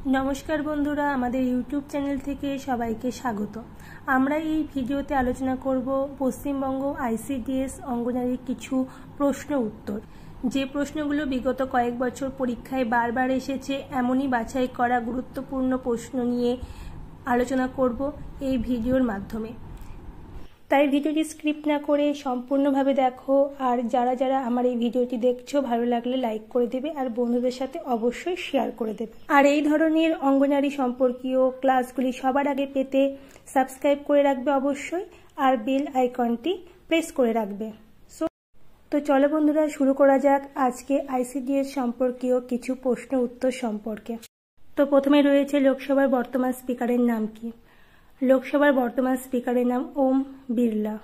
नमस्कार बंधुरा आमादेर यूट्यूब चैनल थेके सबाइके स्वागत। आमरा एई भिडियोते आलोचना करब पश्चिमबंग आईसीडीएस अंगनवाड़ी किछु प्रश्न उत्तर। जे प्रश्नगुलो विगत कयेक बछर परीक्षाय बार बार एसेछे एमनई बाछाई करा गुरुत्वपूर्ण प्रश्न निये आलोचना करब एई भिडियोर माध्यमे। ताई भिडियोटी स्क्रिप्ट ना करे सम्पूर्णभावे देखो और जारा जारा आमार এই ভিডিওটি দেখছো ভালো লাগলে লাইক করে দেবে আর বন্ধুদের সাথে অবশ্যই শেয়ার করে দেবে। আর এই ধরনের অঙ্গনারী সম্পর্কীয় ক্লাসগুলি সবার আগে পেতে সাবস্ক্রাইব করে রাখবে অবশ্যই আর বেল আইকনটি প্রেস করে রাখবে। তো চলো বন্ধুরা শুরু করা যাক আজকে আইসিডিএস সম্পর্কীয় কিছু প্রশ্ন উত্তর সম্পর্কে। তো প্রথমে রয়েছে লোকসভার বর্তমান স্পিকারের নাম কি? লোকসভার বর্তমান স্পিকারের নাম ওম বিড়লা।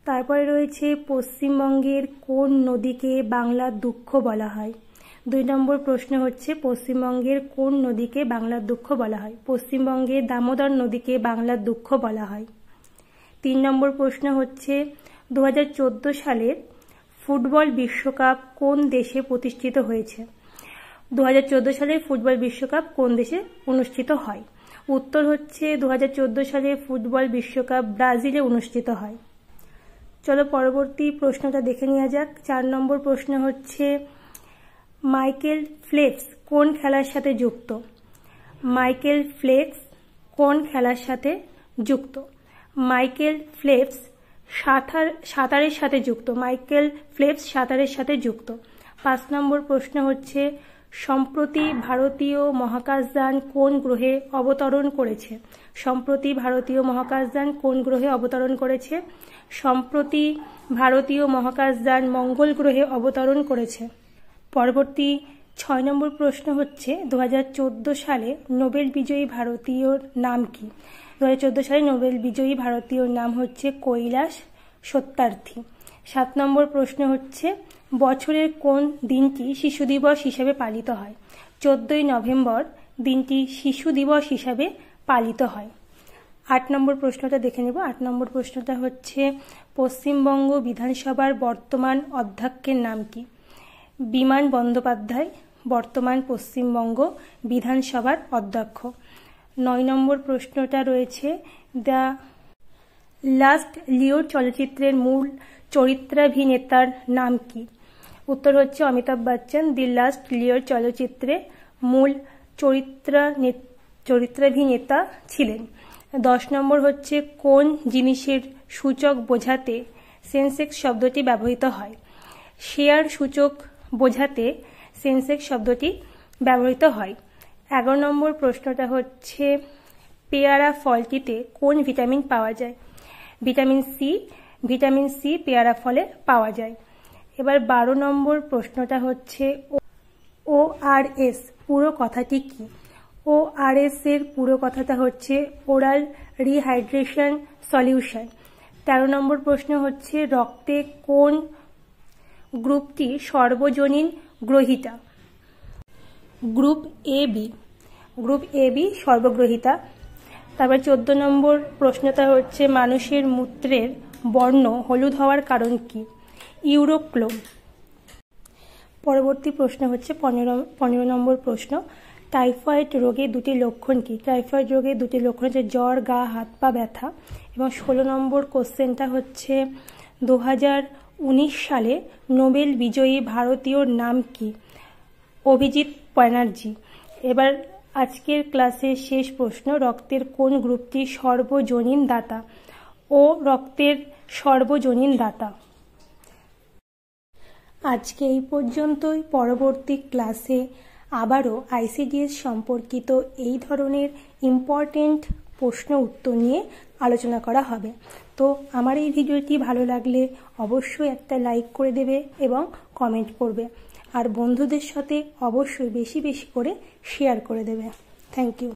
তারপরে রয়েছে পশ্চিমবঙ্গের কোন নদীকে বাংলার দুঃখ বলা হয়? 2 নম্বর প্রশ্ন হচ্ছে পশ্চিমবঙ্গের কোন নদীকে বাংলার দুঃখ বলা হয়? পশ্চিমবঙ্গের দামোদর নদীকে বাংলার দুঃখ বলা হয়। 3 নম্বর প্রশ্ন হচ্ছে 2014 সালের ফুটবল বিশ্বকাপ কোন দেশে প্রতিষ্ঠিত হয়েছে? 2014 সালের ফুটবল বিশ্বকাপ কোন দেশে অনুষ্ঠিত হয়? उत्तर হচ্ছে 2014 সালে ফুটবল বিশ্বকাপ ব্রাজিলে অনুষ্ঠিত হয়। চলো পরবর্তী প্রশ্নটা দেখে নেওয়া যাক। 4 নম্বর প্রশ্ন হচ্ছে মাইকেল ফেলপস কোন খেলার সাথে যুক্ত? মাইকেল ফেলপস কোন খেলার সাথে যুক্ত? মাইকেল ফেলপস সাঁতারের সাথে যুক্ত। মাইকেল ফেলপস সাঁতারের সাথে যুক্ত। 5 নম্বর প্রশ্ন হচ্ছে সম্প্রতি ভারতীয় মহাকাশযান কোন গ্রহে অবতরণ করেছে? সম্প্রতি ভারতীয় মহাকাশযান কোন গ্রহে অবতরণ করেছে? সম্প্রতি ভারতীয় মহাকাশযান মঙ্গল গ্রহে অবতরণ করেছে। পরবর্তী 6 নম্বর প্রশ্ন হচ্ছে 2014 সালে নোবেল বিজয়ী ভারতীয়র নাম কি? 2014 সালে নোবেল বিজয়ী ভারতীয়র নাম হচ্ছে কৈলাস সত্যার্থী। 7 নম্বর প্রশ্ন হচ্ছে বছরের কোন দিনটি শিশু দিবস হিসাবে পালিত হয়? 14ই নভেম্বর দিনটি শিশু দিবস হিসাবে পালিত হয়। 8 নম্বর প্রশ্নটা দেখে নেব। 8 নম্বর প্রশ্নটা হচ্ছে পশ্চিমবঙ্গ বিধানসভার বর্তমান অধ্যক্ষের নাম কি? বিমান বন্দ্যোপাধ্যায় বর্তমান পশ্চিমবঙ্গ বিধানসভার অধ্যক্ষ। 9 নম্বর প্রশ্নটা রয়েছে দ্য লাস্ট লিও চলচ্চিত্রের মূল চরিত্রাভিনেতার নাম কি? উত্তর হচ্ছে অমিতাভ বচ্চন দি লাস্ট লিও চলচ্চিত্রে মূল চরিত্রাভিনেতা ছিলেন। 10 নম্বর হচ্ছে কোন জিনিসের সূচক বোঝাতে সেন্সেক্স শব্দটি ব্যবহৃত হয়? শেয়ার সূচক বোঝাতে সেন্সেক্স শব্দটি ব্যবহৃত হয়। 11 নম্বর প্রশ্নটা হচ্ছে পেয়ারা ফলটিতে কোন ভিটামিন পাওয়া যায়? Vitamin C. ভিটামিন সি পেয়ারা ফলে পাওয়া যায়। এবার 12 নম্বর প্রশ্নটা হচ্ছে ওআরএস পুরো কথাটি কি? ওআরএস এর পুরো কথাটা হচ্ছে ওরাল রিহাইড্রেশন সলিউশন। 13 নম্বর প্রশ্ন হচ্ছে রক্তে কোন গ্রুপটি সর্বজনীন গ্রহিতা? Group A B. Group A B সর্বগ্রহিতা। তারপর 14 নম্বর প্রশ্নটা হচ্ছে মানুষের মূত্রের বর্ণ হলুদ হওয়ার কারণ কি? ইউরোক্লোম। পরবর্তী প্রশ্ন হচ্ছে 15 নম্বর প্রশ্ন টাইফয়েড রোগের 2টি লক্ষণ কি? টাইফয়েড রোগের 2টি লক্ষণ হচ্ছে জ্বর, গা হাত পা ব্যথা। এবং 16 নম্বর কোশ্চেনটা হচ্ছে 2019 সালে নোবেল বিজয়ী ভারতীয়র নাম কি? অভিজিৎ ব্যানার্জি। এবার আজকের ক্লাসের শেষ প্রশ্ন রক্তের কোন গ্রুপটি সর্বজনীন দাতা? ও রক্তের সর্বজনীন দাতা। আজকে এই পর্যন্তই। পরবর্তী ক্লাসে আবারও আইসিডিএস সম্পর্কিত এই ধরনের ইম্পর্টেন্ট প্রশ্ন উত্তর নিয়ে আলোচনা করা হবে। তো আমার এই ভিডিওটি ভালো লাগলে অবশ্যই একটা লাইক করে দেবে এবং কমেন্ট করবে আর বন্ধুদের সাথে অবশ্যই বেশি বেশি করে শেয়ার করে দেবে। Thank you.